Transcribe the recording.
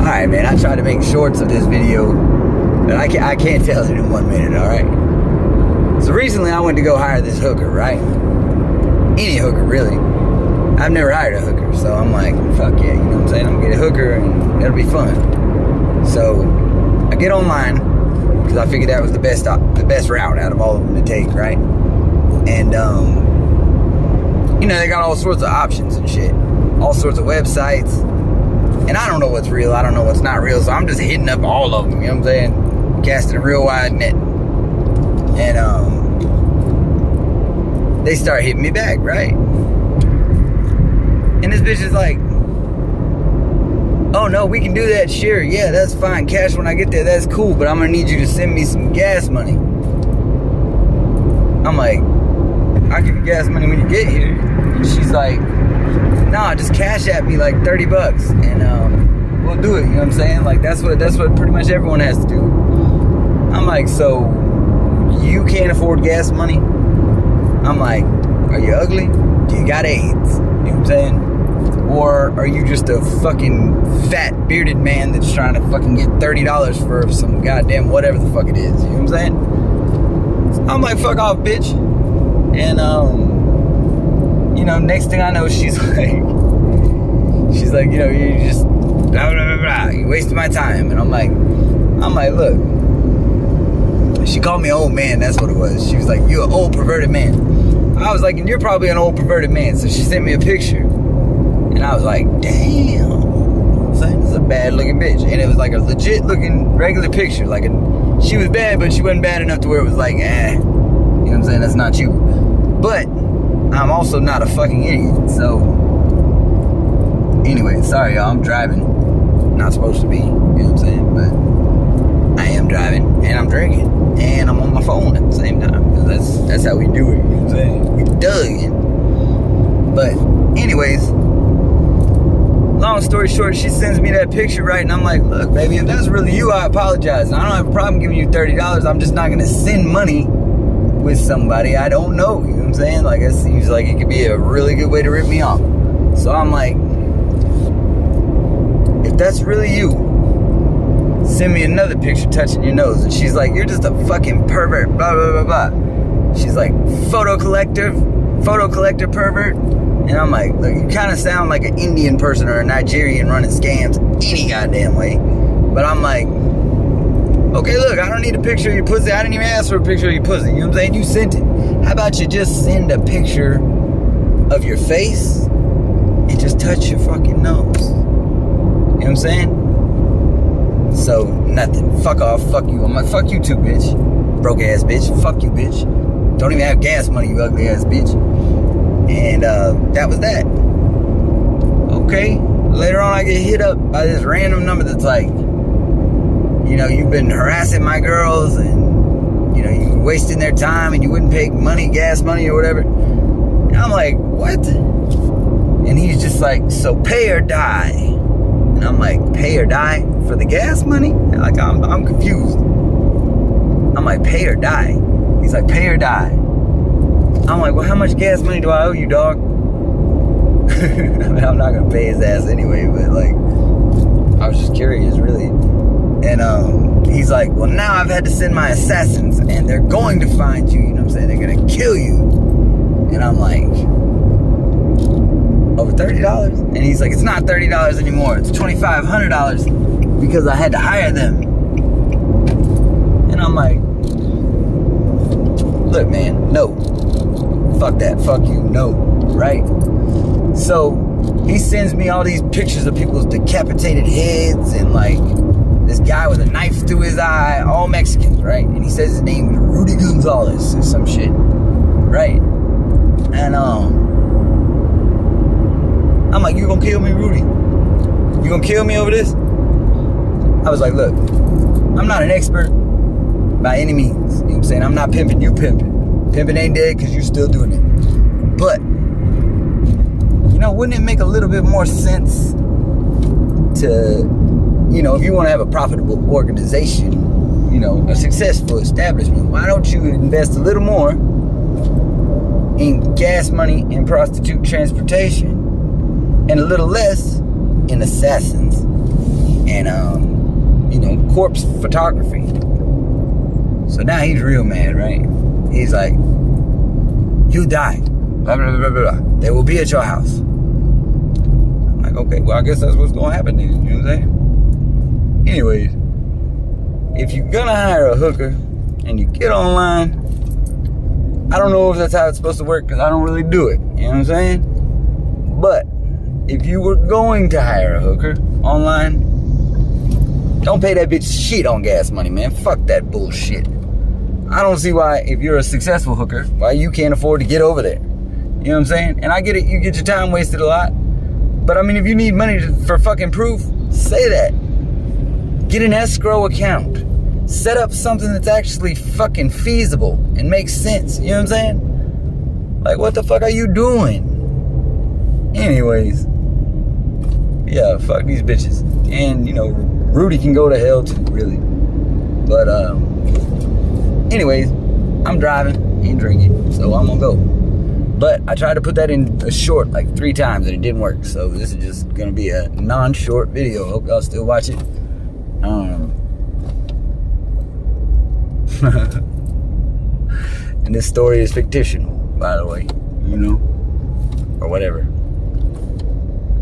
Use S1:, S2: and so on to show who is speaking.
S1: Alright, man, I tried to make shorts of this video, but I can't tell it in 1 minute, alright? So recently I went to go hire this hooker, right? Any hooker, really. I've never hired a hooker, so I'm like, fuck yeah, you know what I'm saying? I'm gonna get a hooker and it'll be fun. So I get online, because I figured that was the best route out of all of them to take, right? And, you know, they got all sorts of options and shit. All sorts of websites. And I don't know what's real, I don't know what's not real, so I'm just hitting up all of them, you know what I'm saying? Casting a real wide net. And, they start hitting me back, right? And this bitch is like, oh no, we can do that, sure, yeah, that's fine, cash when I get there, that's cool, but I'm gonna need you to send me some gas money. I'm like, I'll give you gas money when you get here. And she's like, nah, just cash at me like 30 bucks and we'll do it, you know what I'm saying? Like that's what pretty much everyone has to do. I'm like, so you can't afford gas money? I'm like, are you ugly? Do you got AIDS? You know what I'm saying? Or are you just a fucking fat bearded man that's trying to fucking get $30 for some goddamn whatever the fuck it is? You know what I'm saying? I'm like, fuck off, bitch. And you know, next thing I know, she's like, you know, you just blah blah blah blah. You wasted my time. And I'm like, look. She called me old man. That's what it was. She was like, you an old perverted man. I was like, and you're probably an old perverted man. So she sent me a picture. And I was like, damn. This is a bad looking bitch. And it was like a legit looking regular picture. Like, she was bad, but she wasn't bad enough to where it was like, you know what I'm saying? That's not you. But I'm also not a fucking idiot. So, anyway, sorry y'all. I'm driving. Not supposed to be. You know what I'm saying? But I am driving. And I'm drinking. And I'm on my phone at the same time. That's how we do it. You know what I'm saying? We dug it. But, anyways, long story short, she sends me that picture, right? And I'm like, look, baby, if that's really you, I apologize. I don't have a problem giving you $30. I'm just not going to send money with somebody I don't know. You know what I'm saying? Like, it seems like it could be a really good way to rip me off. So I'm like, if that's really you, send me another picture touching your nose. And she's like, you're just a fucking pervert, blah, blah, blah, blah. She's like, photo collector pervert. And I'm like, look, you kind of sound like an Indian person or a Nigerian running scams any goddamn way. But I'm like, okay, look, I don't need a picture of your pussy. I didn't even ask for a picture of your pussy. You know what I'm saying? You sent it. How about you just send a picture of your face and just touch your fucking nose? You know what I'm saying? So, nothing. Fuck off. Fuck you. I'm like, fuck you too, bitch. Broke ass bitch. Fuck you, bitch. Don't even have gas money, you ugly ass bitch. And that was that. Okay. Later on, I get hit up by this random number that's like, you know, you've been harassing my girls and, you know, you wasting their time and you wouldn't pay money, gas money or whatever. And I'm like, what? And he's just like, so pay or die. And I'm like, pay or die for the gas money? And like, I'm confused. I'm like, pay or die? He's like, pay or die. I'm like, well, how much gas money do I owe you, dog? I mean, I'm not gonna pay his ass anyway, but like, I was just curious, really. And he's like, well, now I've had to send my assassins, and they're going to find you. You know what I'm saying? They're gonna kill you. And I'm like, over $30? And he's like, it's not $30 anymore. It's $2,500 because I had to hire them. And I'm like, look, man, no. Fuck that. Fuck you. No. Right? So he sends me all these pictures of people's decapitated heads and like this guy with a knife through his eye, all Mexicans, right? And he says his name was Rudy Gonzalez or some shit, right? And I'm like, you gonna kill me, Rudy? You gonna kill me over this? I was like, look, I'm not an expert by any means. You know what I'm saying? I'm not pimping, you pimping. Pimping ain't dead because you're still doing it. But, you know, wouldn't it make a little bit more sense to, you know, if you want to have a profitable organization, you know, a successful establishment, why don't you invest a little more in gas money and prostitute transportation and a little less in assassins and corpse photography. So now he's real mad, right? He's like, you die, blah blah blah blah blah. They will be at your house. I'm like, okay, well I guess that's what's gonna happen then. You know what I'm saying? Anyways, if you're gonna hire a hooker and you get online, I don't know if that's how it's supposed to work because I don't really do it. You know what I'm saying? But if you were going to hire a hooker online, don't pay that bitch shit on gas money, man. Fuck that bullshit. I don't see why, if you're a successful hooker, why you can't afford to get over there. You know what I'm saying? And I get it, you get your time wasted a lot. But I mean, if you need money for fucking proof, say that. Get an escrow account. Set up something that's actually fucking feasible and makes sense. You know what I'm saying? Like, what the fuck are you doing? Anyways. Yeah, fuck these bitches. And, Rudy can go to hell too, really. But, anyways, I'm driving and drinking, so I'm gonna go. But I tried to put that in a short like 3 times and it didn't work. So this is just gonna be a non-short video. Hope y'all still watch it. And this story is fictional, by the way, or whatever.